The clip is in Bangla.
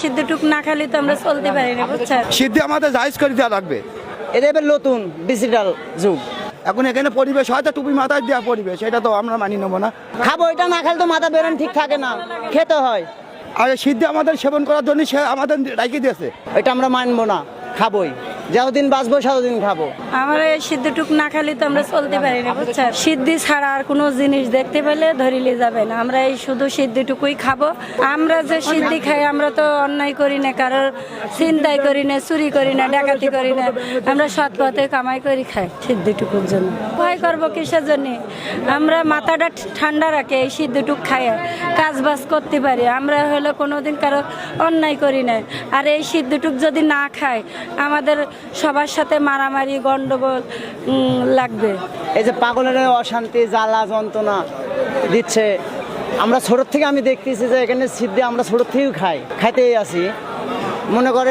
সিদ্ধটুক না খালি তো আমরা চলতে পারি না, বুঝছেন? সিদ্ধি আমাদের জায়েজ করে দেওয়া লাগবে। এটা এবার নতুন ডিজিটাল যুগ। এখন এখানে পরিবেশ হয়তো টুপি মাথায় দেওয়া পরিবেশ, এটা তো আমরা মানি নেবো না। খাবো, এটা না খেলে তো মাথা বেরোন ঠিক থাকে না, খেতে হয়। আর সিদ্ধি আমাদের সেবন করার জন্য সে আমাদের রাখি দিয়েছে, এটা আমরা মানবো না, খাবোই। যতদিন বাঁচবো ততদিন খাবো। আমরা এই সিদ্ধটুক না খালি তো আমরা চলতে পারি না, বুঝছেন? সিদ্ধি ছাড়া আর কোনো জিনিস দেখতে পেলে ধরিলে যাবে না। আমরা এই শুধু সিদ্ধিটুকুই খাবো। আমরা যে সিদ্ধি খাই, আমরা তো অন্যায় করি না, কারোর ছিনতাই করি না, চুরি করি না, ডাকাতি করি না। আমরা সৎ পথে কামাই করি খাই সিদ্ধিটুকুর জন্য। ভয় করবো কিসের জন্য? আমরা মাথাটা ঠান্ডা রাখে এই সিদ্ধটুক খাই, কাজ বাজ করতে পারি। আমরা হলো কোনোদিন কারো অন্যায় করি না। আর এই সিদ্ধটুক যদি না খাই, আমাদের সবার সাথে মারামারি গন্ডগোল লাগবে। এই যে পাগলের অশান্তি জ্বালা যন্ত্রণা দিচ্ছে, আমরা ছোট থেকে আমি দেখতেছি যে এখানে সিদ্ধি আমরা ছোট থেকেই খাইতেই আছি। মনে করে